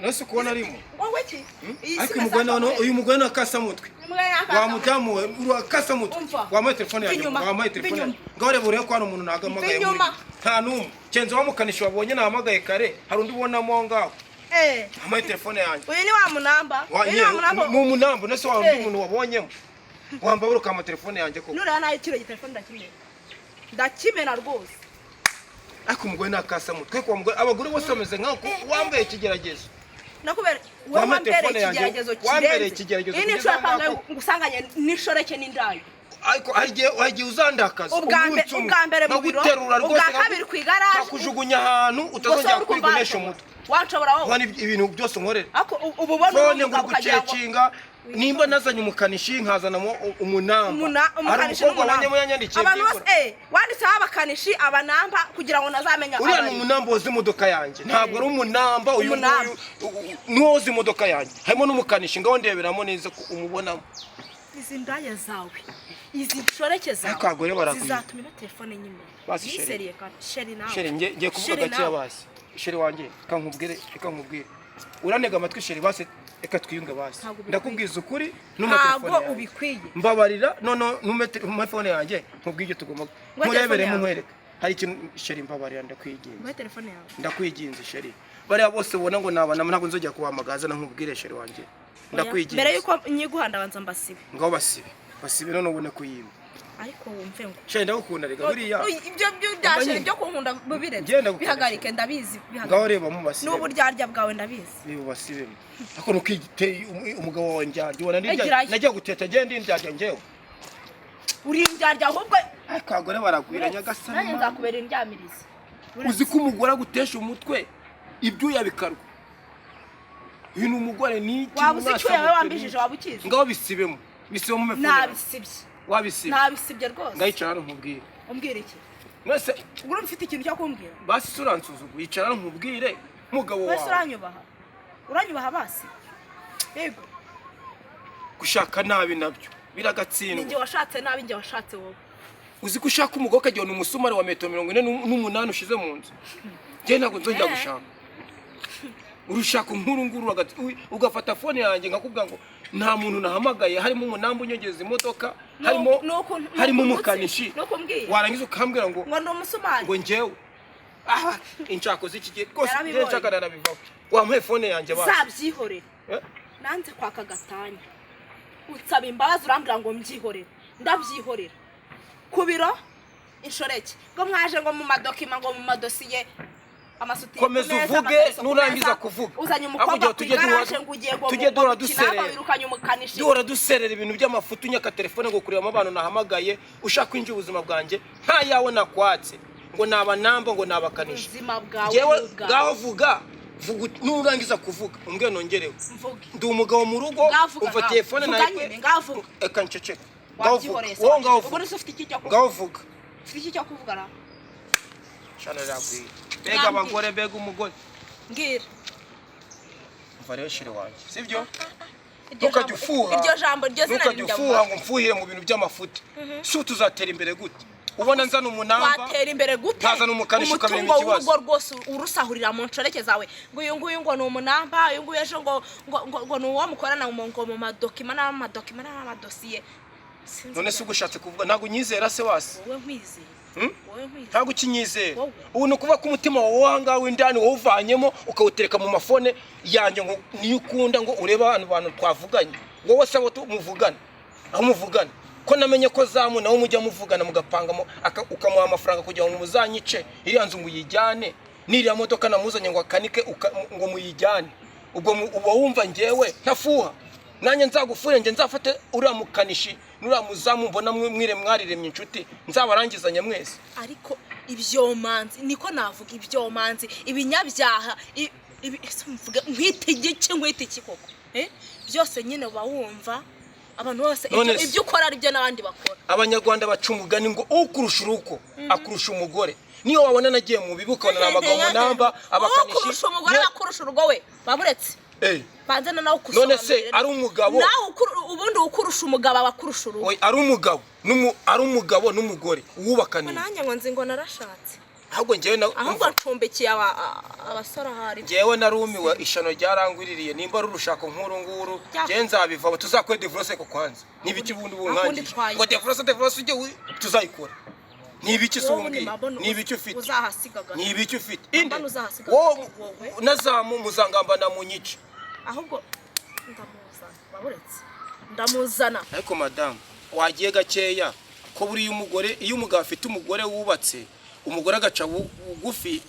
Nasi kuona limo. Aki uyu mugwana nakasa mutwe. Wa mudamu we urakasa mutwe. Wa telefone yanjye. Wa telefone yanjye. Ngore buriye ko hano umuntu nagamagaye. Nta numwe. Cenzo wamukanisha wabonye nahamagaye kare. Hari undi ubona mo ngaho. Ama telefone yanjye. Uyu ni wa munamba. Mu munamba nase wa umuntu wabonyemo. Wamba buruka ama telefone yanjye ko. Nura nayo kiro telefone ndakimena. Ndakimena rwose. Ako umugore nakasa mutwe ko umugore abagore bose bameze nkako wambaye ikigeragezo. Nakubera wambaye ikigeragezo. Ini nshaka ngusanganye nishoreke n'indayi. Ariko hagiye uzandakaza ubwambere mu biro ubwakabiri kwigaraje akujugunya ahantu utazongera kwigunesha umutwe wacobora wowe ibintu byose nkorera ako ububona ukacekinga nimba nazanye umukanishi nkazanamo umunamba umukanishi abantu bose wanditse abakanishi abanamba kugira ngo nazamenya uriya ni umunamba woza imodoka yanjye ntabwo ari umunamba uyu nuwoza imodoka yanjye harimo n'umukanishi ngaho ndeberamo neza ko umubonamo izi ndaya zawe izi nshoreke zawe zizatuma ino telefone nyine niseriye kandi sheri nawe sheri ngiye kuvuga gake basi sheri wanjye kankubwire uranega amatwi sheri basi eka twiyunge basi ndakubwiza ukuri ntabwo ubikwiye mbabarira numete mu phone yanjye nkubwije tugomba murebere mu nkwereka hari ikintu sheri mbabarira ndakwiginze mu telefone yawe ndakwiginze sheri bariya bose ubona ngo nabana ntabwo nzojya kuhamagaza na nkubwire sheri wanjye ndakwiginze mbere yuko nyiguhanda banza mbasibe ngaho basibe none ubone kuyima ariko wumve ngo sheri ndagukunda rega buriya ibyo byasheri byo kunkunda bubiretse bihagarike ndabizi ngaho reba mu basibe n'uburyarya bwawe ndabizi niba basibe ako nukigiteye umugabo wanjye ubona najya guteta gende indyarya ngewe uri indyarya ahubwo akagore baragwira nyagasana nanjye nzakubera indyamirizi uzi ko umugore agutesha umutwe ibyo yabikarwa uyu ni umugore ni wabuze icyo yawe wambishije wabukize ngaho bisibemo mu mefone nabisibye wabisibye nabisibye rwose ngayicara nkubwire umbwire iki mwese ugura mfite ikintu cyo kumbwira basi suransuzugu yicara nkubwire mugabo wawe wese uranyubaha basi yego gushaka nabi nabyo biragatsindwa ninjye washatse nabi njye washatse wowe uzi ko ushaka umugabo kajyana umusumari wa metero 48 ushize mu nzu je ntabwo nzongera gushaka urushaka nkuru ugafata phone yanjye ngakubwira ngo nta muntu nahamagaye harimo umunamba unyogeza imodoka harimo umukanishi warangiza ukambwira ngo ndo umusumari ngo njewe inshako z'ikige rwose nshaka narabivaho wampaye phone yanjye basi zabyihorera nanze kwaka gatanya utsaba imbabazi urambwira ngo mbyihorera ndabyihorera kubiro inshoreke ngo mwaje ngo mu madokima ngo mu madosiye amasuti komeza uvuge nurangiza kuvuga uzanye umukobwa kwigaraje ngo ugiye ngo tujye dora duserera birukanye umukanishi dora duserera ibintu by'amafutu nyaka telefone ngo kureba abantu nahamagaye ushaka kwinjira ubuzima bwanjye nta yawe nakwatse ngo naba namba ngo nabakanishi jewe gaho vuga nurangiza kuvuga umbwe nongerewe ndi umugabo mu rugo umva telefone nawe eka nceceka gaho vuga ufite iki cyo kuvuga ra shana rabwi bega abagore bega umugore ngira umva rero shire wanjye sibyo tukajufuha iryo jambo ryo zina tukajufuha ngo mfuhire mu bintu by'amafuta so tuzatera imbere gute ubona nzana umunamba watera imbere gute ntazana umukanishi ukabira ikibazo urugo rwose urusahurira mu nshoreke zawe ngo uyu nguyu ngo ni umunamba uyu nguyu ejo ngo ni uwo mukorana ngo mu madokima n'amadosiye none se ugushatse kuvuga ntabwo unyizera se wase wowe nkwizera ntabwo ukinyizera ubu ni ukuvuga ko umutima wawe wangawe indani wowe uvanyemo ukawutereka mu mafone yanjye ngo niyo ukunda ngo urebe abantu twavuganye wowe se abo muvugana aho muvugana ko namenye ko zamu nawe mujya muvugana mugapangamo ukamuha amafaranga kugira ngo muzanyice iriya nzu ngo uyijyane n'iriya modoka namuzanye ngo akanike ngo muyijyane ubwo wumva ngewe ntafuha nanjye nzagufure nge nzafate uriya mukanishi nuriya muzamu mbona mwire mwariremye inshuti nzabarangizanya mwese ariko ibyomanzi niko navuga ibyomanzi ibinyabyaha nkwite iki koko byose nyine uba wumva abantu bose ibyo ukora ari byo n'abandi bakora abanyarwanda baca umugani ngo ukurusha uruko akurusha umugore niyo wabona nagiye mu bibuka na abagabo namba abakanishi ukurusha umugore akurusha urugo we baburetse banze nawe kusobanurira none se ari umugabo nawe ubundi kurusha umugabo abakurusha urugo. Oya ari umugabo n'umugore wubakaniye. Nanjye ngo nzi ngo narashatse. Ahubwo ngewe na ahubwo ncumbikiye abasora hari. Ngewe narumiwe ishano ryarangwiririye nimba ari urushako nkuru nguru ngewe nzabiva tuzakora divorce ko kwanza. Nibiki bundi bunkangi. Ngo divorce ujye tuzayikora. Nibiki sumbwi nibiki ufite nibiki ufite inde wo nazamu muzangamba na munyici ahubwo ndamuzana ariko madam wagiye gakeya ko buri umugore iyo umugabo afite umugore wubatse umugore agaca bugufi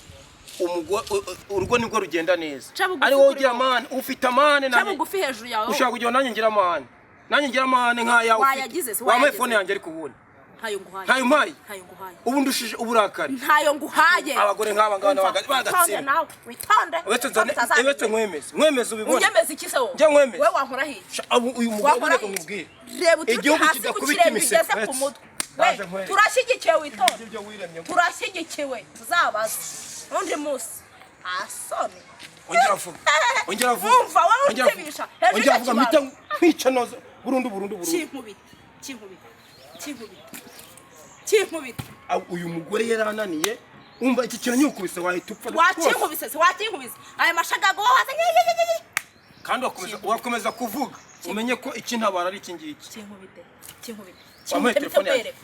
urugo nibwo rugenda neza ari wowe ugira amane ufite amane na bugufi hejuru yawe ushaka kugira nanjye ngira amane nkaya ufite wamaye phone yanjye ari kubona ntayo mpaye ubu ndushije uburakari ntayo nguhaye abagore nk'aba ngana bagatsinda nawe witonde ebetse mwemeze ubibona unyemeze iki se wowe njye mwemeze wewe wankora hiye uyu mugabo uri kumubwira reba utuye hasi kukireba igeze ku mutwe we turashyigikiwe witonde turashyigikiwe uzabaza undi munsi asone ongera vuba umva wowe utibisha ongera vuga mpita nkwica noza burundu kinkubita uyu mugore yarananiye umva iki kintu nyukubise wahita upfa wakinkubise aya mashagago kandi wakomeza kuvuga umenye ko iki ntabara ari iki ngiki kinkubite wamuhe telefone yanjye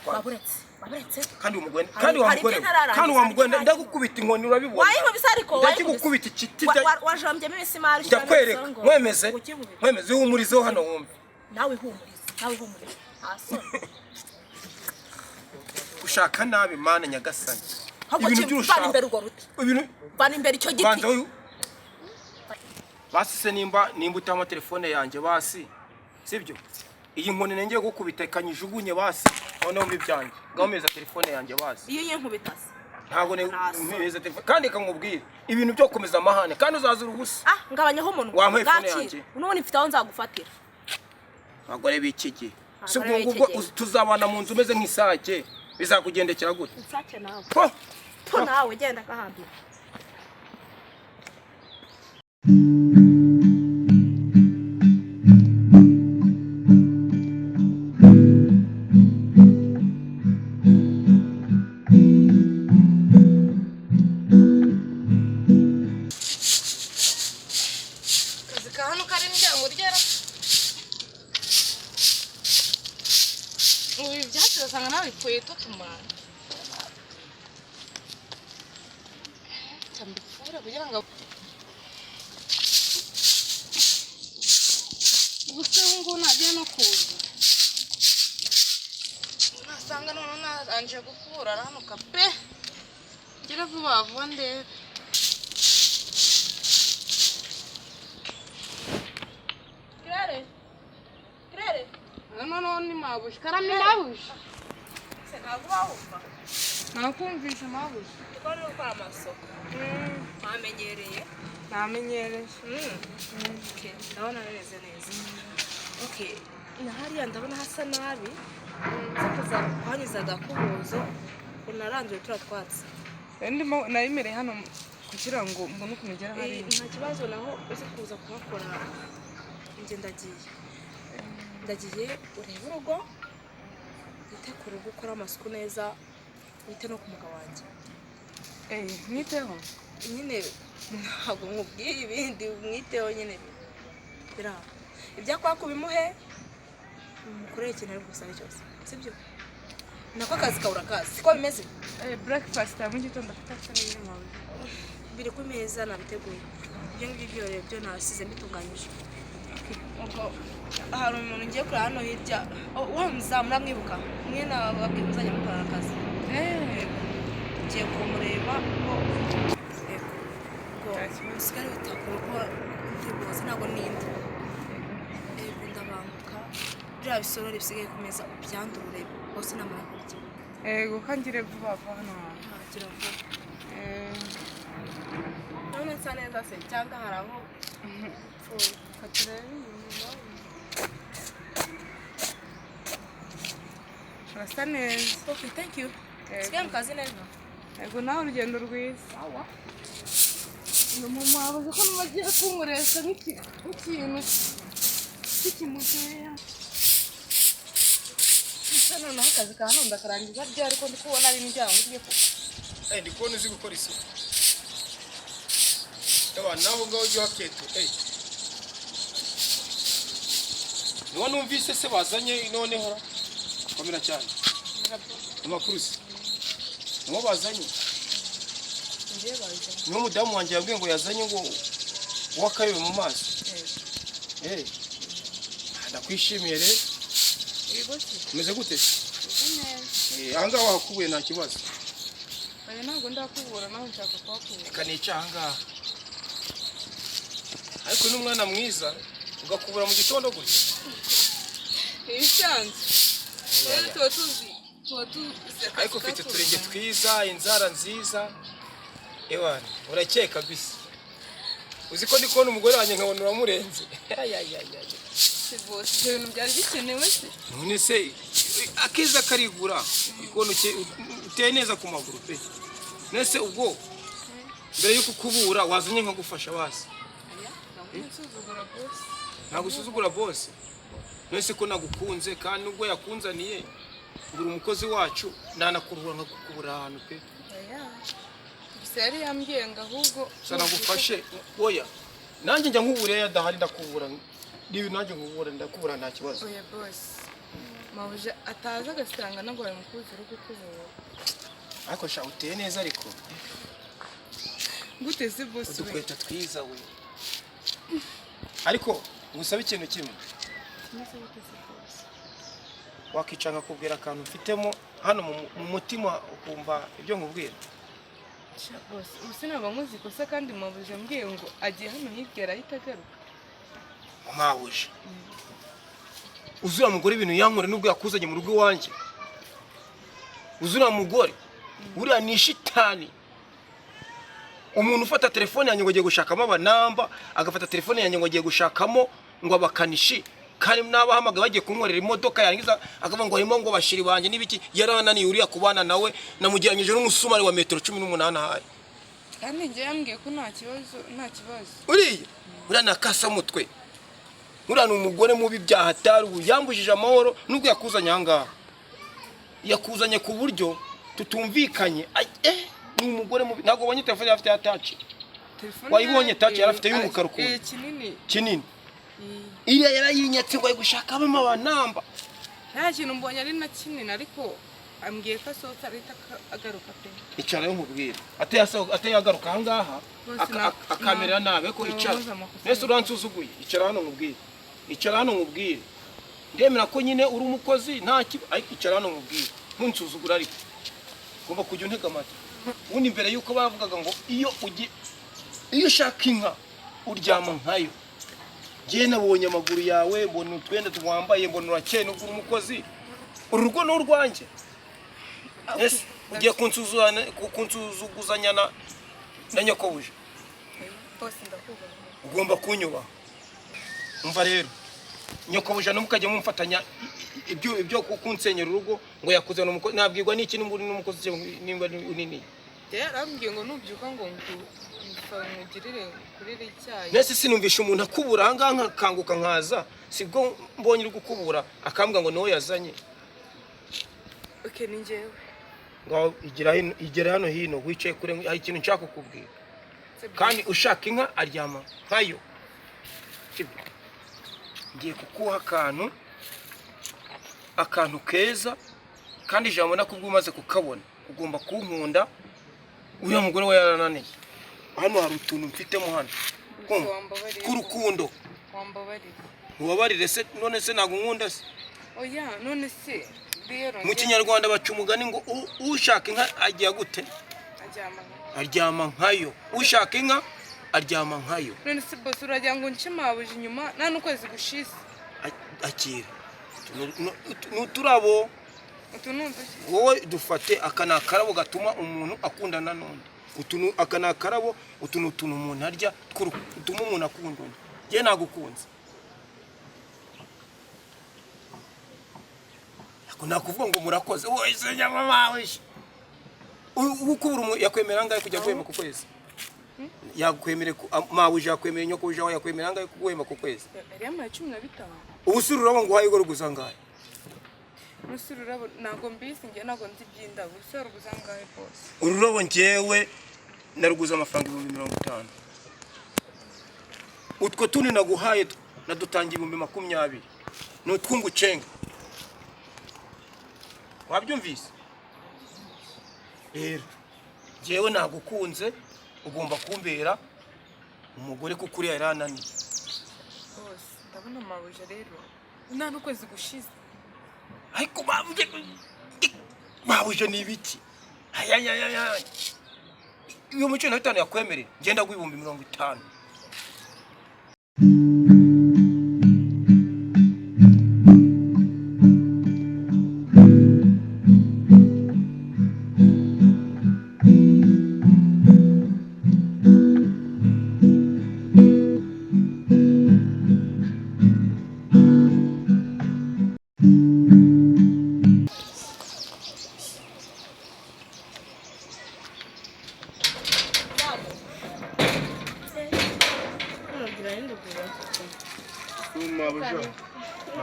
kwa waburetse kandi wa mugore ndagukubita inkoni urabibona wayinkubise ariko ndakigukubita ikiti wajombyemo ibisimari ndakwereka mwemeze uhumurizeho hano wumve nawe humurize ushaka nabi mana nyagasani ibintu by'urushaka bana imbere icyo giti basi se nimba utama telefone yanjye basi sibyo iyi nkoni nengeye gukubita ikanyijugunye basi noneho mbibyanjye ngomeza telefone yanjye basi iyo yinkubita ntago neza telefone kandi kankubwira ibintu byo komeza amahane kandi uzazura ubusa ngabanyaho umuntu ngakira none mfite aho nzagufatira abagore bikiki sibwo ngubwo tuzabana mu nzu umeze nk'isake bizakugendekera gute isake nawe nawe genda kahambira kugira ngo ubuse ngo nagiye no kuza nasanga none nanje gukura aranuka pe gira vuba vuba ndebe kirere none mabushi karami mabushi se nagwahumva nakumvisha mabushi ko no kwa masoko namenyereye okay ndabona neza okay hariya ndabona hasa nabi kuza kwanyuzaga kubuzo unarangiye turatwatse ndimo nayimereye hano kugira ngo mbone ukumugera hari nta kibazo naho uzi kuza kuhakora nge ndagiye urebe urugo ite ku rugo ukora amasuku neza wite no ku mugabo wanjye mwiteho nyine ntabwo nkubwiye ibindi mwiteho nyine biraho ibyakora kubimuhe mukoreye ikintu ari gusaba cyose sibyo nako akazi kawe urakazi siko bimeze breakfast mu gitondo afite n'ibintu biri ku meza nabiteguye ibyo ngibyo byo nasize mbitunganyije ubwo hari umuntu ngiye kuri hano hirya wa muzamu namwibuka mwe nababwiye muzajya mukorana akazi ngiye kumureba usigare bitakura ko ndibuze ntabwo ninde ndabanguka biriya bisorori bisigaye ku meza byandurure bose namara kurya kangire vuba vuba hano gira vuba none nsa neza se cyangwa hari aho urasa neza okay thank you sigaye mu kazi neza yego nawe urugendo rwiza mama wabuze ko nagiye kunkoresha nk'ikintu cy'ikimuteya ese noneho akazi ka hano ndakarangiza ryari ariko ndi kubona ari imiryango ugiye kuba ndi kubona uzi gukora isuku naho ngaho ujya haketo niwo numvise se bazanye noneho komera cyane amakuru se niwo bazanye niwo mudamu wanjye yabwiye ngo yazanye ngo uw'akarebe mu maso ndakwishimiye rero umeze gute ahangaha wahakubuye nta kibazo ntabwo ndakubura nawe nshaka kuhakubura reka nica ahangaha ariko n'umwana mwiza ugakubura mu gitondo gutya ibisanzwe rero tuba tuzi ariko ufite uturenge twiza inzara nziza ewana urakeka bisi uzi ko ndi kubona umugore wanjye nkabona uramurenze ibyo bintu byari bikenewe se none se akeza karigura ukuntu uteye neza ku maguru pe nese ubwo mbere yuko ukubura wazanye nkagufasha basi ntabwo usuzugura bose nese ko nagukunze kandi nubwo yakunzaniye uri umukozi wacu nanakurura nkakukubura ahantu pe gusa yari yambwiye ngo ahubwo sanagufashe oya nanjye njya nkubure yadahari ndakubura niba nanjye nkubura ndakubura nta kibazo oya boss mabuje ataza agasanga nagwaye umukuzi uri gukubura ariko sha uteye neza ariko gute se boss udukweta twiza we ariko ngusaba ikintu kimwe wakicanga kubwira akantu mfitemo hano mu mutima ukumva ibyo nkubwira boss usinaba muzi kosa kandi mabuje mbwiye ngo agiye hano higera ahitagaruka mawuje uzura mugore ibintu yankore nubwo yakuzanye mu rugo iwanjye uzura mugore uriya ni shitani umuntu ufata telefone yanjye ngo agiye gushakamo abanamba agafata telefone yanjye ngo agiye gushakamo ngo abakanishi kandi n'abahamagaye bagiye kunkorera imodoka yarangiza akavuga ngo harimo ngo bashiri banje n'ibiki yarananiye uriya kubana nawe namujyanyije n'umusumari wa metero 18 ahari kandi ngiye yambwiye ko nta kibazo uriya nakasa mutwe uriya ni umugore mubi byahatari yambujije amahoro nubwo yakuzanye ahangaha yakuzanye ku buryo tutumvikanye ni umugore mubi ntabwo ubonye telefone afite ataci wayibonye taci yarafite y'umukara ukuntu kinini iriya yarayinyatse ngo gushakamo abanamba nta kintu mbonye ari na kinini ariko ambwiye ko asohotse arita agaruka pe icara yo nkubwira atayagaruka ahangaha akamerera nabe ko icara nese uransuzuguye icara hano nkubwire ndemera ko nyine uri umukozi nta kiba ariko icara hano nkubwire ntunsuzugura ariko ugomba kujya untega amatwi ubundi mbere yuko bavugaga ngo iyo ushaka inka uryama nkayo ngiye nabonye amaguru yawe mbona utwenda twambaye mbona urakeye nubwo uri umukozi urugo ni urwanjye ese ugiye kunsuzuguzanya na nyakobuje ugomba kunyubaha umva rero nyakobuje n'umukajya mumfatanya ibyo kunsenyera urugo ngo yakuze n'umukozi nabwirwa n'iki n'umukozi nimba unini yarambwiye ngo nubyuka ngo ngirire kurire icyayi nese sinumvisha umuntu akubura ahangaha nkakanguka nkaza sibwo mbonye uri gukubura akambwa ngo niwe yazanye ni njyewe ngo igera hano hino wicaye kure hari ikintu nshaka kukubwira kandi ushaka inka aryama nkayo ngiye kukuha akantu keza kandi ijambo nakubwo umaze kukabona ugomba kunkunda uriya mugore we yarananiye hano hari utuntu mfitemo hano k'urukundo mubabarire se none se ntabwo nkunda se oya none se mu kinyarwanda baca umugani ngo ushaka inka agiye gute aryama nkayo ushaka inka aryama nkayo none se boss uragira ngo nce mabuje inyuma nta n'ukwezi gushize akira n'uturabo wowe dufate aka ni akarabo gatuma umuntu akundana n'undi aka ni akarabo utu ni utuntu umuntu arya dutuma umuntu akunda undi njye nagukunze nakuvuga ngo murakoze wowe se nyama mawe ukubura yakwemera angahe kujya guhema ku kwezi yakwemere mawe yakwemera nyoko uje yakwemera angahe kuguhema ku kwezi ari ama 15 ubusuru urabo ngo haye goro guzangaye Musuru urabo ntago mbisi nge ntago nzi by'indabo. Se ruguza ngahe bose? Ururabo njyewe naruguze amafaranga 50. Utwo tuni naguhaye nadutangiye 20. Nutwungu cenga. Wabyumvise? Rero jewe nagukunze ugomba kumbera umugore kuko uri yaranani. Bose ndabona mabuje rero. Nta n'ukwezi gushize. Ariko babuje ni ibiki? Ayayayaya. Iyo mucyo na 5 yakwemerera ngenda gwibumba 50.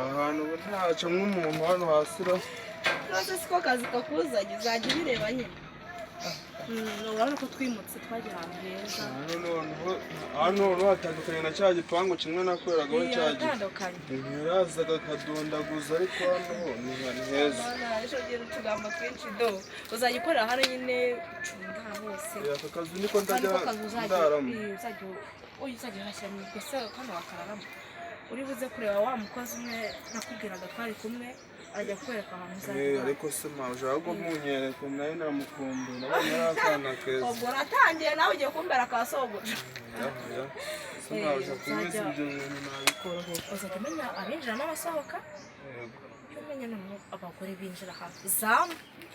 ahantu ntaca nk'umuntu hano hasira nose siko kazi kakuzanye uzajya ubireba nyine urabona ko twimutse twagira ahantu heza hano hatandukanye na cya gipangu kimwe nakoreragaho cyagiye ntirazaga kadondaguza ariko hano ho ni heza ejo gira utugambo twinshi do uzajya ukorera hano nyine ucunga hose aka kazi niko ndajya ndaramo uzajya uhashyira mu gusa kandi wakararamo uri buze kureba wa mukozi umwe nakubwiraga twari kumwe ajya kwereka ahantu uzajya ariko se maje ahubwo munyereka nayo namukumbuye nabonye ari akana keza ubwo natangiye nawe ugiye kumbera ka sogoje se maje kubizi ibyo bintu nabikora koko uzajya umenya abinjira n'abasohoka umenya abagore binjira hafi zamu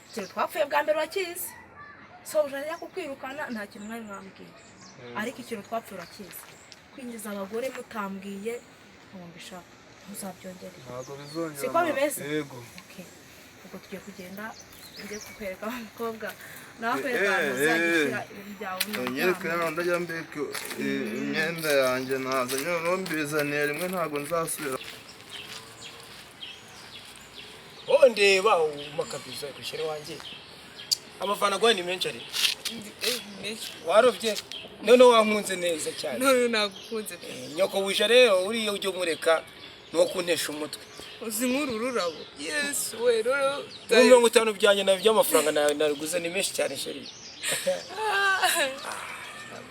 ikintu twapfuye bwa mbere urakizi sogoje ajya kukwirukana nta kintu mwari mwambwiye ariko ikintu twapfuye urakizi kwinjiza abagore mutambwiye ntumbisha muzabyongere ntabwo bizongera siko bimeze yego ubwo tugiye kugenda njye kukwereka umukobwa nawe kwereka muzagishyira ibintu byawe nyereka hano ndajya mbeke imyenda yanjye nazanye nombizaniye rimwe ntabwo nzasubira ndeba umakabiza kushyira wanjye amavana gwa ni menshi ari warovye none wankunze neza cyane None nagukunze. nyoko wisha rero uriyo ujye mureka no kuntesha umutwe Uzi nkuru rurabo. Yes we rero. 50 byanye na by'amafaranga naruguze ni menshi cyane sheri.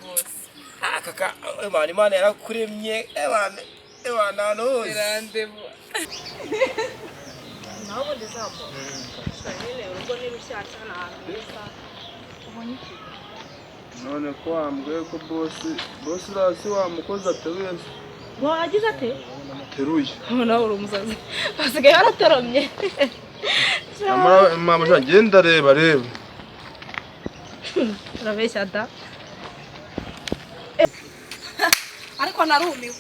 Bose. Kaka Imana yarakuremye ebana noze. Irandebo. naho ndizabo nyine urugo ni rushyashya n'ahantu heza ubonye iki none ko wambwiye ko bosi rasi wamukoze ateruye ngo agize ate teruye nawe uri umusazi basigaye baratoromye mama genda reba urabeshya da ariko narumiwe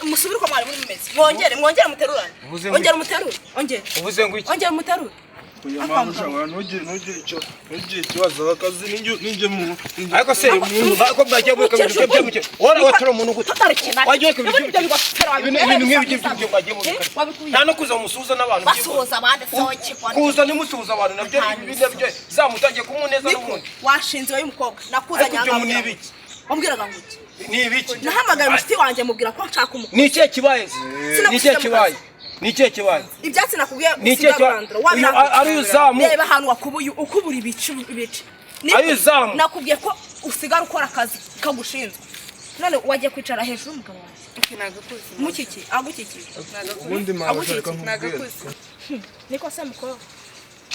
musubire ko mwari muri mumeze mwongere muterurane ongera umuterure uvuze ngo iki ongera umuterure uyu mama ushaka ntugire ikibazo akazi ninjye mu ariko se umuntu bako bwagiye muri kabiri byo wora watoro umuntu gute wagiye ku bintu nk'ibi byo bwagiye muri nta no kuza umusuza n'abantu basuhuza abandi soke kuza nimusuhuza abantu nabyo ibintu zamutangiye kumuneza n'ubundi washinze y'umukobwa nakuzanye ariko byo ni ibiki wambwiraga ngo iki ni ibiki nahamagaye mushiti wanjye mubwira ko nshaka umukobwa ni ikihe kibaye ni ikihe kibaye ibyatsi nakubwiye usigarandro ari uzamu reba ahantu wakubuye ukubura ibice ari uzamu nakubwiye ko usigara ukora akazi kagushinzwe none wagiye kwicara hejuru umugabo wawe nagakuze mukiki agukiki ubundi mama ushaka nkubwira niko se mukobwa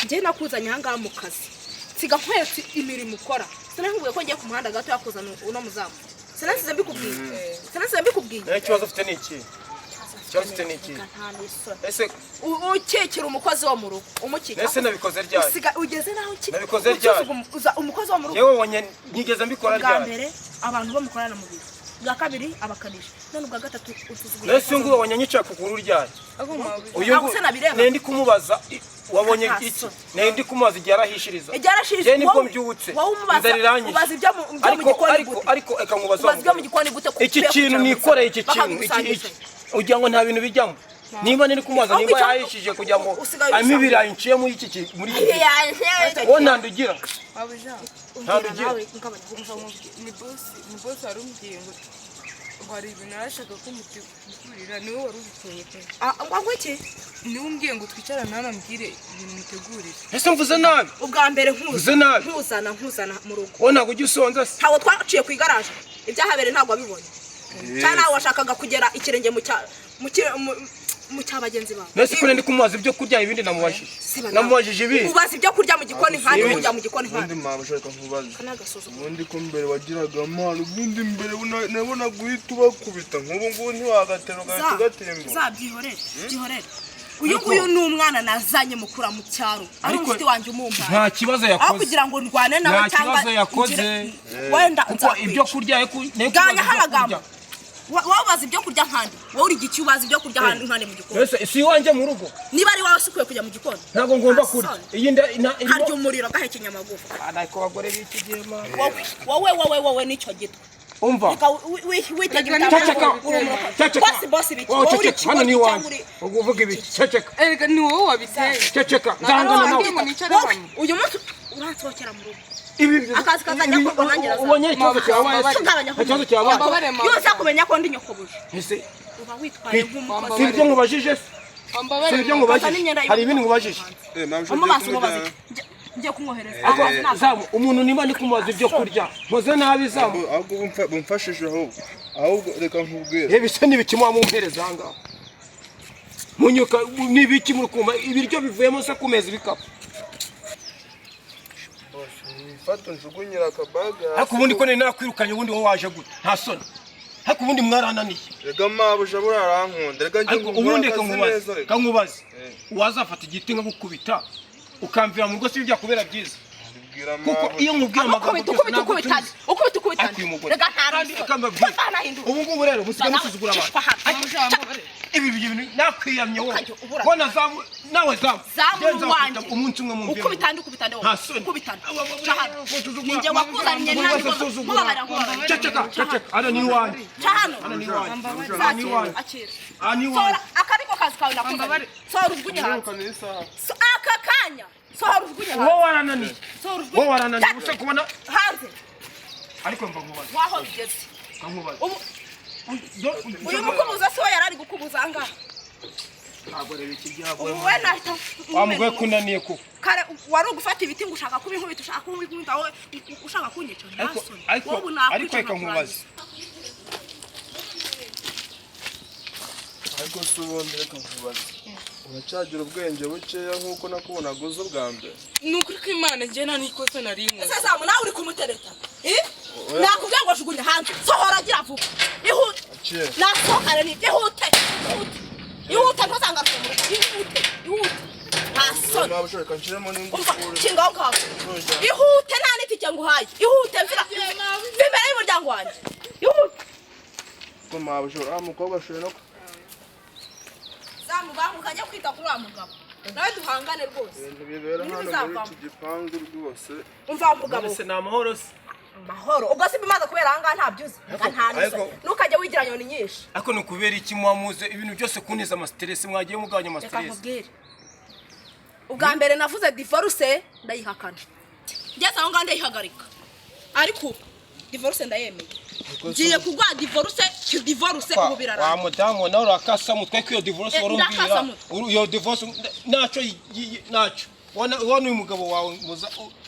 njye nakuzanye ahangaha mu kazi siga nkwetse imirimo ukora sinakubwiye ko ngiye ku muhanda gato yakuzana uno muzamu sinasize mbikubwiye ikibazo ufite ni iki ese ukekera umukozi wo mu rugo umukika ese nabikoze ryari ugeze naho nabikoze ryari umukozi wo mu rugo yewe wonye nigeze mbikora ryari bwa mbere abantu bamukorana mu biro bwa kabiri abakanisha none ubwa gatatu utuzugura ese ngo wanyanyicira kuguru ryari uyu ngo nendi kumubaza wabonye iki nendi kumubaza igihe arahishiriza je nibwo mbyutse nzarirangije ubaza ibyo mu gikoni ariko eka mubaza ubaza ibyo mu gikoni gute iki kintu nikoreye iki kintu ugira ngo nta bintu bijyamo niba niri kumubaza nimba yahishije kugira ngo amibira inciye muri iki wo ntandugira ni boss arumbiye ngo hari ibintu arashaka ko mutegurira niwe wari ubiteye pe ngo iki niwe umbwiye ngo twicarane hano mbwire ibintu mutegurira ese mvuze nabi ubwa mbere nkuzana mu rugo wo ntabwo ujya usonza se ntabwo twaciye ku igaraje ibyahabereye ntabwo wabibonye cyane nawe washakaga kugera ikirenge mu cyabagenzi bawe nese ko ndi kumubaza ibyo kurya ibindi namubajije ibi ubaza ibyo kurya mu gikoni nkandi ujya mu gikoni nkandi ubundi mama ushaka nkubaza ubundi ko mbere wagiraga amahano ubundi mbere nabona guhita ubakubita nk'ubu ngubu ntiwagateruka tugatemba byihorere uyu nguyu ni umwana nazanye mukura mu cyaro ari umuti wanjye umumbaye nta kibazo yakoze aho kugira ngo ndwane nawe cyangwa nta kibazo yakoze wenda kuko ibyo kurya ganya hamagambo wabaza ibyo kurya nkandi wowe uri giki ubaza ibyo kurya nkandi mu gikoni ese si iwanjye mu rugo niba ari wawe sikuye kujya mu gikoni ntabwo ngomba kurya iyi harya umuriro gahekenya amagufa ariko abagore b'iki gihe wowe nicyo gito umva hano ni iwanjye uvuga ibiki ceceka erega ni wowe wabiteye ceceka nzahangana nawe uyu munsi uransohokera mu rugo ibi akazi kazajya korwa nanjye ubonye ikibazo cyabaye yose kumenya ko ndi nyokobuje ese uba witwaye nk'umukozi si ibyo nkubajije si ibyo nkubajije hari ibindi nkubajije ngiye kumwohereza zamu umuntu niba ndi kumubaza ibyo kurya nkoze nabi zamu ahubwo bumfashije ahubwo reka nkubwire reba ise n'ibiki mumpereza aha ngaha munyuka n'ibiki muri kumva ibiryo bivuyemo se ku meza ibikapu fata njugunyira akabaga ariko ubundi ko nakwirukanye ubundi wowe waje gute nta soni ariko ubundi mwarananiye rega mabuja burarankunda rega njye ubundi kankubaze wazafata igiti nko gukubita ukamvira mu rugo si bijya kubera byiza kuko iyo nkubwiye amagambo ukubita rega ntarambiro ubu ngubu rero musiga musuzugura abantu ibi bintu nakwiyamye wowe bona zamu nawe zamu wanjye umunsi umwe mu mvira ukubita ninjye wakuzanye ceceka ana ni wanjye akariko kazi kawe nakuzanye sora urwunye hanze aka kanya sora urwunye hanze wowe warananiye usa kubona hanze ariko mva nkubaza waho bigeze uyu mukubuza se we yarari gukubuza angaha ntabwo reba iki gihago ubu we nahita wamugwe kunaniye ko kare wari ugufata ibiti ngo ushaka kubinkubita ushaka kubinkubita wowe ushaka kunyica ariko reka nkubaze ariko se ubundi reka nkubaze uracagira ubwenge bukeya nk'uko nakubonaga uza ubwa mbere ni ukuri ko imana njye nta n'ikosa nari inkoze ese zamu nawe uri kumutereta nakubwiye ngo jugunya hanze sohora agira vuba ihute nasohokane ni ihute ntuzangaruke mu rugo ihute nta soni ntabwo ushaka nshiremo n'ingufuri kingaho ngaho ihute nta n'itike nguhaye ihute mvira imbere y'umuryango wanjye ihute ko mabujura mukobwa ashobora no zamu bamukajya kwita kuri wa mugabo nawe duhangane rwose ibintu bibera hano muri iki gipangu rwose umva mugabo ese ni amahoro se mahoro ubwo se bimaze kubera aha ngaha ntabyuzi ntukajya wigira nyoni nyinshi ariko ni ukubera iki muhamuze ibintu byose kuntiza amasiteresi mwagiye mugabanya amasiteresi ubwa mbere navuze divorce ndayihakana ngeze aho ngaho ndayihagarika ariko divorce ndayemeye ngiye kugwa divorce ubu biraranga wa mudamu nawe urakasa mutwe ko iyo divorce wari umbwira iyo divorce ntacyo wana uyu mugabo wawe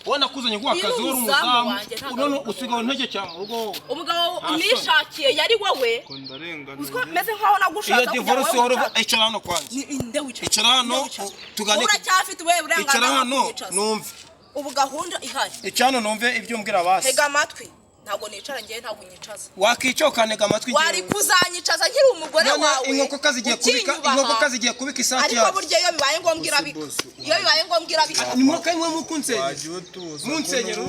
wana kuzanye kwa kazi wari umuzamu none usigaye ntege cyane mu rugo umugabo nishakiye yari wowe meze nkaho nagushatse iyo divorce wari icara hano kwanza icara hano tugane uracyafite wewe uburenganzira icara hano numve ubu gahunda ihari icyano numve ibyo mbwira basi tega amatwi ntabwo nicara ngiye ntabwo nyicaza wakicokanega amatwi wari kuzanyicaza nkiri umugore wawe inkoko kazigiye kubika isake ariko buryo iyo bibaye ngombwa irabika nimwoka imwe munsenyero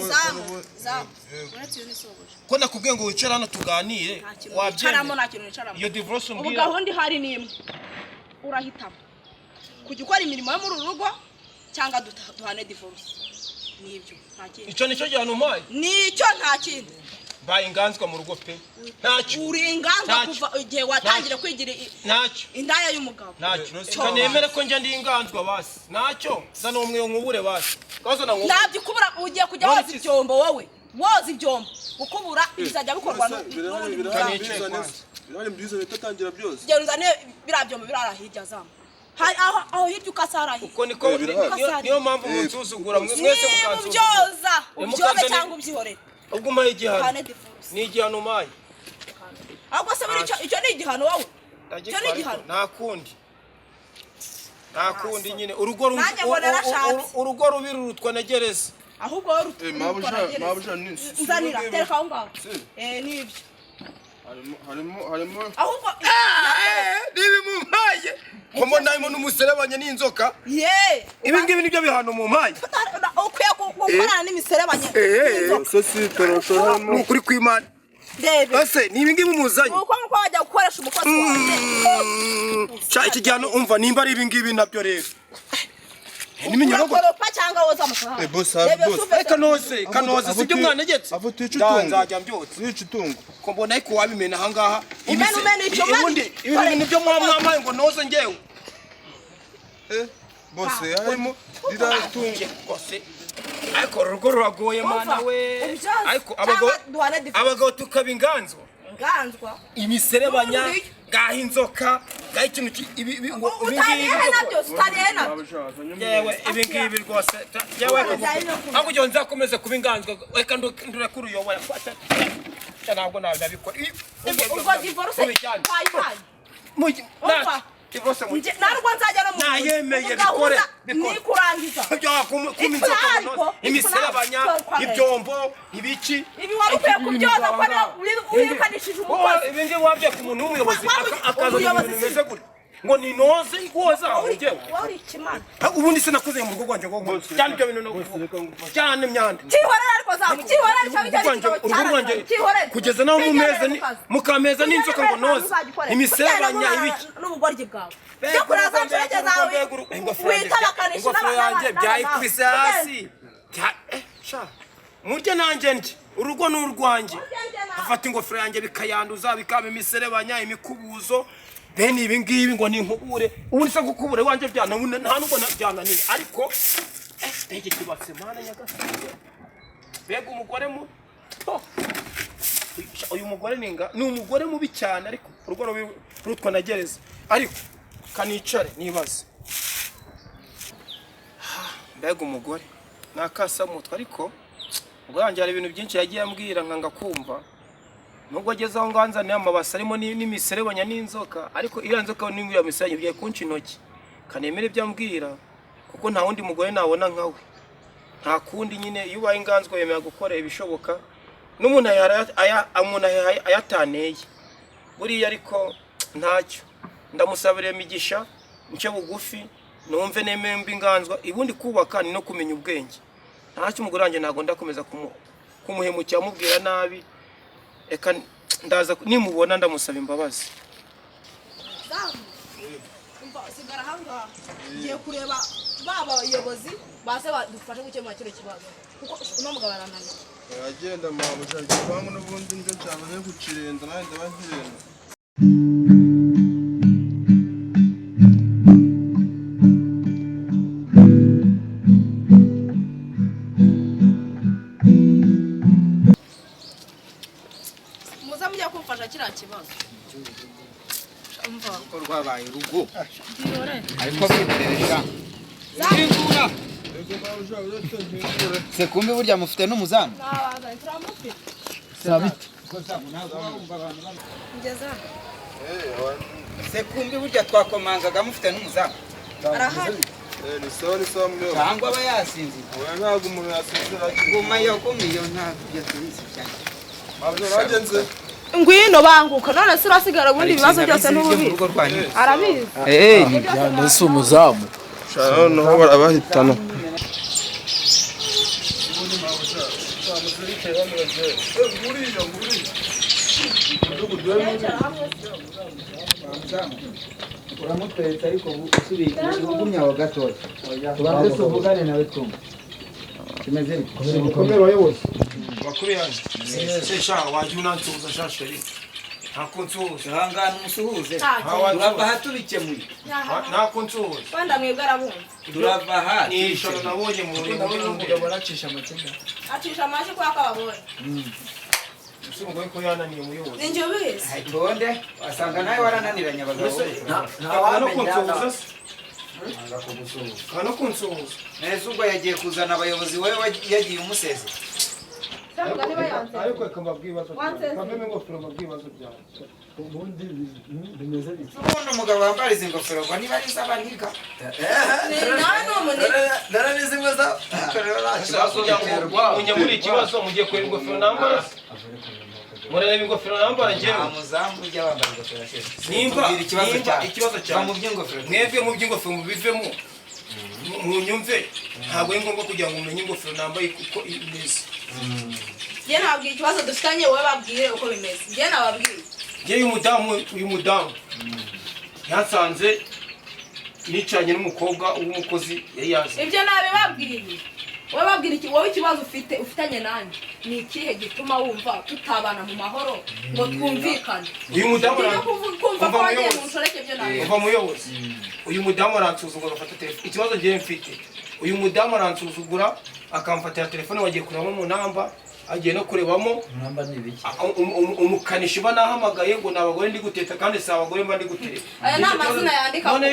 ko nakubwiye ngo wicare hano tuganire wabyemeye iyo divorce ubu gahunda ihari ni imwe urahitamo kujya ukora imirimo yo muri uru rugo cyangwa duhane divorce nibyo nta kindi icyo nicyo gihano umpaye nicyo nta kindi baye inganzwa mu rugo pe ntacyo uri inganzwa kuva igihe watangira kwigira ntacyo indaya y'umugabo ntacyo kanemere ko njye ndi inganzwa basi ntacyo zana umwe nkubure basi kazo na ntabyo kubura ugiye kujya woza ibyombo wowe woza ibyombo ukubura bizajya bikorwa birari byiza bitatangira byose gera uzane birabyombo birara hirya zamu aho hirya ukasara hirya uko niko niyo mpamvu munsuzugura mwese mukansuzugura ubyobe cyangwa ubyihorere ubwo umaye igihano ni igihano umaye ahubwo se icyo ni igihano wowe icyo ni igihano nta kundi nyine urugo rubi rurutwa na gereza ahubwo wowe rutwa na gereza nzanira tereka aho ngaho nibyo harimo ahubwo nibi mumpaye komo nayimo n'umuserebanya n'inzoka ibi ngibi nibyo bihano mumpaye ukwiye gukorana n'imiserebanya so si toroshora ni ukuri kw'Imana ese nibi ngibi muzanye uko wajya gukoresha umukozi wawe cha iki gihano umva nimba ari ibi ngibi nabyo rero niminyorogo cyangwa woza amafaranga boss kanoze sibyo mwanegetse avuta icutungo nzajya mbyotse icutungo ko mbona ariko wabimena aha ngaha ibi nibyo mwamaye ngo noze ngewe boss harimo riratunge kose ariko urugo ruragoye mana we ariko abagabo tukaba inganzwa imiserebanya ngaho inzoka ngaho ikintu ibi ibi ngibi rwose yewe ahubwo ujya nzakomeze kuba inganzwa reka ndure kuri uyobora ntabwo nabikora ubwo divorce narwo nzajya no nayemeye bikore nikurangiza imiserebanya ibyombo ibiki ibi wari ukwiye kubyoza ko wirukanishije umukozi ibi ngibi wabye ku muntu w'umuyobozi akaza ibintu bimeze gutya ngo ninoze ikoza ugewe ubundi se nakoze mu rugo rwanjye ngo cyane ibyo bintu no cyane myanda cyihorera ariko zamu cyihorera cyangwa kugeza naho mukameza n'inzoka ngo noze imiserebanya ibiki n'ubugoryi bwawe cyo kuraza nshege zawe witabakanisha n'abandi byayikubise hasi murye nanjye ndi urugo ni urwanjye afata ingofero yanjye bikayanduza bikaba imiserebanya imikubuzo bene ibi ngibi ngo ni inkubure ubundi se gukubura iwanjye nta nubwo byananiye ariko ndege kibatse mana nyagasani bega umugore muto uyu mugore ni umugore mubi cyane ariko urugo rutwa na gereza ariko kanicare nibaze mbega umugore nakasamutwe ariko ubwo yanjye hari ibintu byinshi yagiye ambwira nkanga kumva nubwo ageze aho nganzaniye amabasi arimo n'imiserebanya n'inzoka ariko iriya nzoka n'iriya miserebanya bigiye kunca intoki kanemere ibyo ambwira kuko nta wundi mugore nabona nkawe nta kundi nyine iyo ubaye inganzwa yemera gukora ibishoboka n'umuntu ayataneye buriya ariko ntacyo ndamusabira imigisha nce bugufi numve nemeye mbi inganzwa ibundi kubaka ni no kumenya ubwenge ntacyo umugore wanjye ntabwo ndakomeza kumuhemukira amubwira nabi eka ndaza nimubona ndamusaba imbabazi sigara hanga ngiye kureba babayobozi base badufashe gukemura kino kibazo kuko uno mugabo arananiye agenda mabuja igipangu n'ubundi nje cyane yo gucirenda nawe ndabahirenda kiriya kibazo ko rwabaye urugo ariko biteresha zingura se kumbe burya mufite n'umuzamu sabiti ko samu nazo umva abantu ngeza se kumbe burya twakomangaga mufite n'umuzamu arahari ni sawa mwe cyangwa aba yasinze oya ntabwo umuntu yasinzira guma yo kumiyo ntabyo tubizi cyane mabyo ragenze ngwino banguka none se urasigara ubundi ibibazo byose n'ububizi arabizi nese umuzamu noneho barabahitana uramutweretse ariko usubiye ugumya wa gatoya tubanze tuvugane nawe tumwe kimeze bite bikomeye abayobozi bakuru yanjye se sha waje unansuhuza sha sheri ntako nsuhuza ihangane umusuhuze ntacyo turava aha tubikemuye ntako nsuhuza wenda mwebwe arabumva turava aha ni ijoro nabonye mu umugabo aracisha amakenga. acisha amaji kwa kababonye usumbuye ko yananiye umuyobozi ninjye ubizi itonde wasanga nawe warananiranye abagabo no kunsuhuza se no kunsuhuza neza ubwo yagiye kuzana abayobozi wowe yagiye umuseze cyangwa niba yanze ariko reka mbabwire ibibazo byawe kavemo ingofero mbabwire ibibazo byawe Ubundi bimeze bite? ubundi umugabo wambara izi ngofero ngo niba ari iz'abaniga nawe ni umuneke naranizi ngo za munyamuri ikibazo mugiye kureba ingofero nambara murareba ingofero nambara njyewe nta muzamu ujya wambara ingofero ashize nimba ikibazo cyawe mu by'ingofero mwebwe mu by'ingofero mubivemo munyumve ntabwo ari ngombwa kugira ngo umenye ingofero nambaye uko imeze njye nababwiye ikibazo dufitanye wowe babwire uko bimeze njye nababwiye njye uyu mudamu yasanze nicanye n'umukobwa w'umukozi yari yazi ibyo nabibabwiye wowe babwira iki wowe ikibazo ufitanye nanjye ni ikihe gituma wumva tutabana mu mahoro ngo twumvikane uyu mudamu kumva ko wagiye mu nshoreke byo nawe uva muyobozi uyu mudamu aransuzugura agafata telefone ikibazo ngiye mfite uyu mudamu aransuzugura akamfatira telefone wagiye kurebamo mu namba agiye no kurebamo Namba ni biki? umukanishi mba nahamagaye ngo ni abagore ndi guteta kandi si abagore mba ndi guteta aya ni amazina yandika none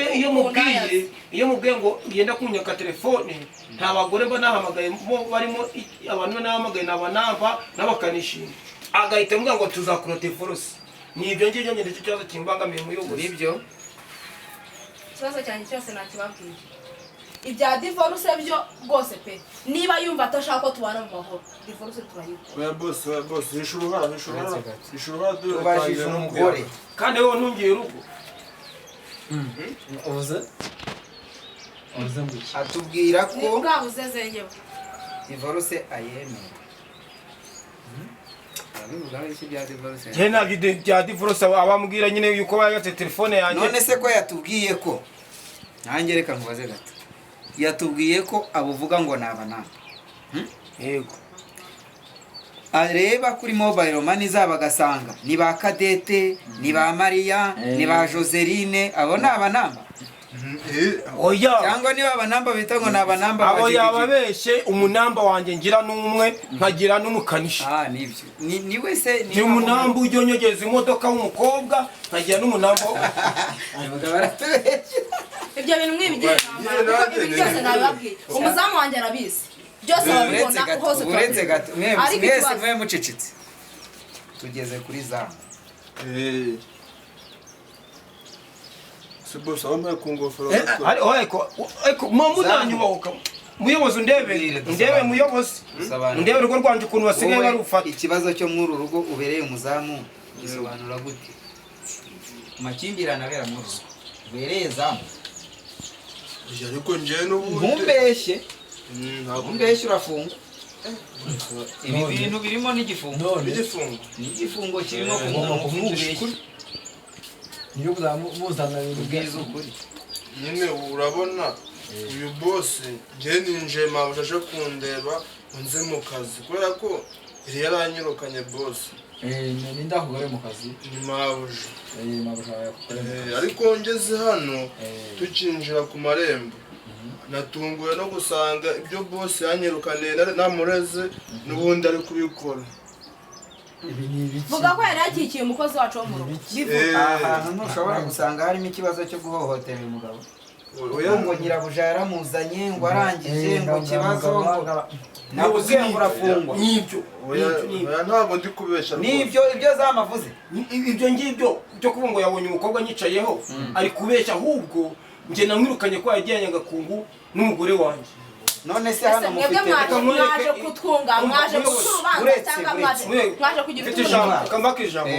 iyo mubwiye ngo yenda kunyaka telefone nta bagore mba nahamagaye barimo abantu nahamagaye ni abanamba n'abakanishi agahita ambwira ngo tuzakora divorce ni ibyo ngibyo nyine nicyo kibazo kimbangamiye umuyobozi nibyo ikibazo cyanjye cyose nakibabwiye ibya divorce byo rwose pe niba yumva atashaka ko tubana mu mahoro divorce turayikora oya boss hishura dore ubajije umugore kandi wowe ntungiye urugo Uvuze ngo iki? atubwira ni ko bwabuze zenyewe divorce ayemera abivuga iki bya divorce njye ntabyo bya divorce abambwira nyine yuko bayatse telefone yanjye none se ko yatubwiye ko nanjye reka nkubaze gato yatubwiye ko abuvuga ngo nabanamba yego areba kuri mobile money zaba agasanga ni ba Kadete ni ba Mariya ni ba Joseline abo ni abanamba oya cyangwa niba abanamba bita ngo ni abanamba abo yababeshye umunamba wanjye ngira n'umwe nkagira n'umukanishi nibyo ni wese ni umunamba ujya unyogeza imodoka w'umukobwa nkagira n'umunamba ibyo bintu mwibigira inama kuko ibi byose nabibabwiye umuzamu wanjye arabizi byose babibona hose uretse gato ariko mwese ikibazo mwe mucecetse tugeze kuri zamu se boss wambaye ku ngofero ariko muzanyubahuka muyobozi ndebe muyobozi ndebe urugo rwanjye ukuntu basigaye barufata ikibazo cyo muri uru rugo ubereye umuzamu gisobanura gute amakimbirane abera muri rugo ubereye zamu ariko njyewe n'ubundi ntumbeshye ntumbeshye urafungwa ibi bintu birimo n'igifungo n'igifungo kirimo kumubeshya niyo muzana ubwiza ukuri nyine urabona uyu boss njye ninjiye mabuja aje kundeba nze mu kazi kubera ko yari yaranyirukanye boss ni ndahugore mu kazi ni mabuja mabuja ariko ngeze hano tukinjira ku marembo natunguwe no gusanga ibyo boss yanyirukaniye namureze n'ubundi ari kubikora ibi ni ibiki? vuga ko yari yakikiye umukozi wacu wo mu rugo ahantu ntushobora gusanga harimo ikibazo cyo guhohotera uyu mugabo ngo nyirabuja yaramuzanye ngo arangije ngo ikibazo nabuze ngo urafungwa n'ibyo ntabwo ndi kubesha n'ibyo ibyo zamavuze ibyo ngibyo byo kuvuga ngo yabonye umukobwa anyicayeho ari kubeshya ahubwo njye namwirukanye ko yajyanye agakungu n'umugore wanjye none se hano mwebwe mwaje kutwunga mwaje gucurubanza cyangwa mwaje kugira mfite ijambo akambaka ijambo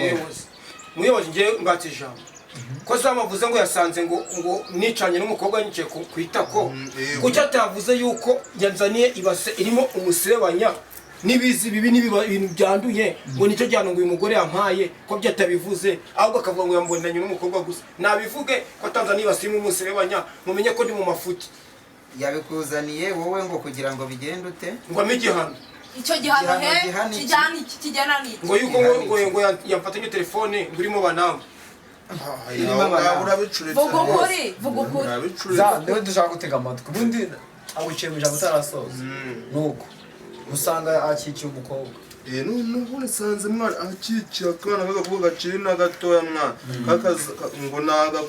muyobozi njye mbatse ijambo ko zamavuze ngo yasanze ngo nicanye n'umukobwa nyicaye ku itako kuki atavuze yuko yanzaniye ibase irimo umuserebanya n'ibizi bibi n'ibintu byanduye ngo nicyo gihano ngo uyu mugore yampaye ko byatabivuze ahubwo akavuga ngo yambonanye n'umukobwa gusa nabivuge ko atanzaniye ibase irimo umuserebanya mumenye ko ndi mu mafuti yabikuzaniye wowe ngo kugira ngo bigende ute ngo ame igihano icyo gihano he gihana iki? kijyana iki kijyana n'iki ngo yuko ngo yamfatanye telefone ngo irimo banamba urabicuritse vuga ukuri vuga ukuri za niwe dushaka gutega amatwi ubundi awiciye mu ijambo utarasoza nuko usanga akikiye umukobwa n'ubu nsanze mwana akikira akana k'agakobwa gakiri na gatoya mwana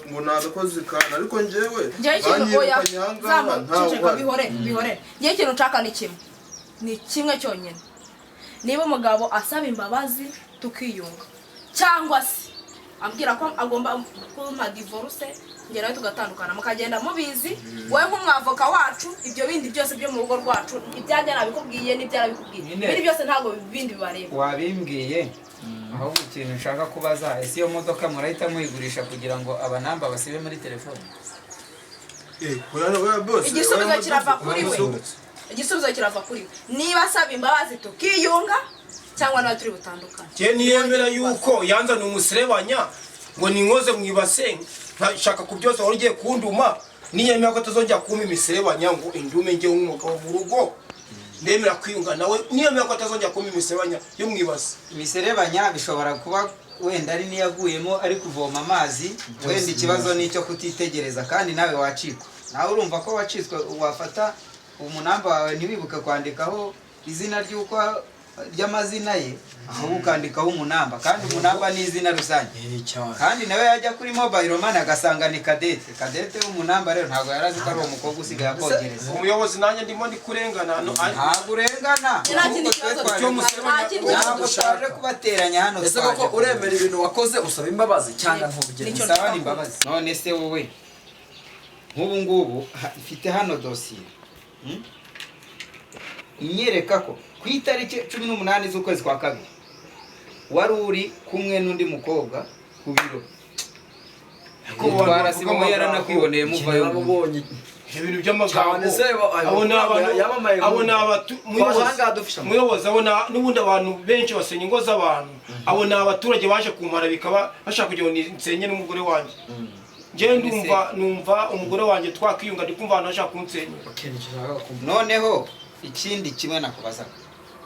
ngo ni agakozi kana ariko njyewe banyirukanye ahangaha ntawe bihore ngiye ikintu nshaka ni kimwe cyonyine niba umugabo asaba imbabazi tukiyunga cyangwa se ambwira ko agomba kumpa divorce njye nawe tugatandukana mukagenda mubizi wowe nk'umwavoka wacu ibyo bindi byose byo mu rugo rwacu ibyajya nabikubwiye n'ibyarabikubwiye ibindi byose ntabwo bindi bibareba wabimbwiye ahubwo ikintu nshaka kubaza ese iyo modoka murahita muyigurisha kugira ngo abanamba basibe muri telefone igisubizo kirava kuri we niba asaba imbabazi tukiyunga cyangwa nawe turi butandukane je niyemera yuko yanzana umuserebanya ngo ninkoze mwibase ntashaka kubyoza wari ugiye kunduma niyemera ko atazongera kumpa imiserebanya ngo indume njye nk'umugabo mu rugo ndemera kwiyunga nawe niyemera ko atazongera kumpa imiserebanya yo mwibase imiserebanya bishobora kuba wenda ari niyaguyemo ari kuvoma amazi wenda ikibazo nicyo kutitegereza kandi nawe wacikwa nawe urumva ko wacitswe wafata umunamba wawe ntiwibuke kwandikaho izina ry'amazina ye ahubwo ukandikaho umunamba kandi umunamba ni izina rusange kandi nawe yajya kuri mobile money agasanga ni Cadette w'umunamba rero ntabwo yarazi ko ari umukobwa usigaye akogereza umuyobozi nanjye ndimo ndi kurengana ntabwo urengana ntabwo twaje kubateranya hano ese koko uremera ibintu wakoze usaba imbabazi cyangwa ntubigire usaba imbabazi none se wowe nk'ubu ngubu ifite hano dosiye inyereka ko ku itariki 18 z'ukwezi kwa kabiri wari uri kumwe n'undi mukobwa ku biro twarasibamo yaranakwiboneye muvayo ibintu by'amagambo abona muyobozi abona n'ubundi abantu benshi basenya ingo z'abantu abona abaturage baje kumara bikaba bashaka kugira ngo nsenye n'umugore wanjye njye numva umugore wanjye twakwiyunga ndikumva abantu bashaka kunsenya noneho ikindi kimwe nakubazaga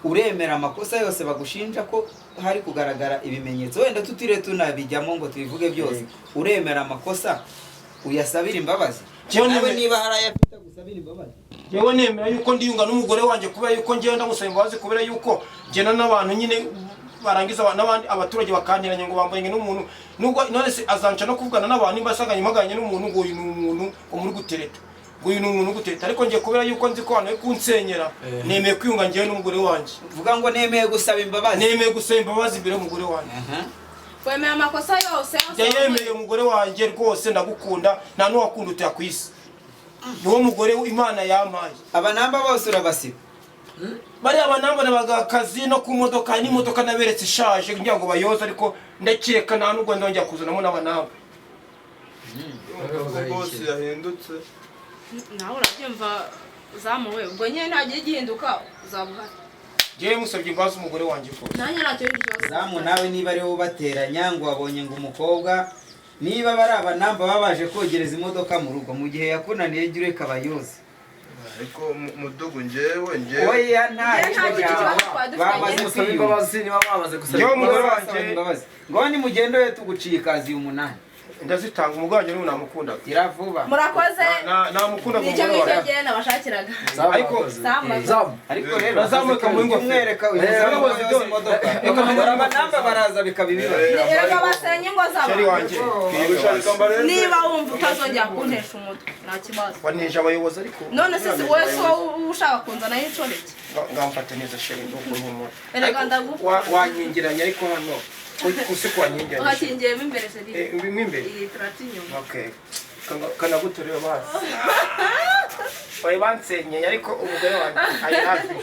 uremera amakosa yose bagushinja ko hari kugaragara ibimenyetso wenda tutire tunabijyamo ngo tubivuge byose uremera amakosa uyasabira imbabazi nawe niba hari ayafite gusabira imbabazi yewe nemera yuko ndiyunga n'umugore wanjye kubera yuko njye ndagusaba imbabazi kubera yuko ngena n'abantu nyine barangiza n'abandi abaturage bakaniranye ngo bambaye n'umuntu nubwo none se azanca no kuvugana n'abantu basanganye maganye n'umuntu ngo uyu n'umuntu umuri gutereta ngo uyu n'umuntu gutereta ariko ngiye kubera yuko nzi ko hano kunsenyera nemeye kwiyunga ngiye n'umugore wanjye vuga ngo nemeye gusaba imbabazi imbere y'umugore wanjye wemeye amakosa yose yemeye umugore wanjye rwose ndagukunda nta n'uwakunda utaya ku isi niwo mugore Imana yampaye abanamba bose urabasiba bari abanamba n'abagakazi no ku modoka n'imodoka naberetse ishaje ngira ngo bayoze ariko ndakeka nta nubwo ndongera kuzanamo n'abanamba bose yahindutse nawe urabyumva zamuwe ubwo nyine ntagiye gihinduka uzabuhari ngewe musabye imbabazi umugore wanjye ko nanjye ntacyo y'ikibazo zamu nawe niba ariwo bateranya ngo wabonye ngo umukobwa niba bari abanamba babaje kogereza imodoka mu rugo mu gihe yakunaniye jya ureka abayoze ariko mudugu njyewe oya bamaze gusaba imbabazi niba bamaze gusaba imbabazi ngo nimugende we tuguciye ikazi 8 ndazitanga umuganje n'ubu namukunda iravuba murakoze namukunda nicyo ngicyo nabashakiraga ariko rero bazamuka mu ngo mwereka uyu imodoka abanamba baraza bikabibiba reka basenye ingo z'abantu niba wumva utazongera kuntesha umutwe nta kibazo waneje abayobozi ariko none se wese ushaka kunzana y'inshoreke ngamfata neza sheri ndo kuhumura erega ndagufa wanyingiranye ariko hano usiku wanyingiranye uhakingiyemo imbere se imbere iyi turatinyuma okay kanagutorera basi bayi bansenyeye ariko umugore wanjye ari hafi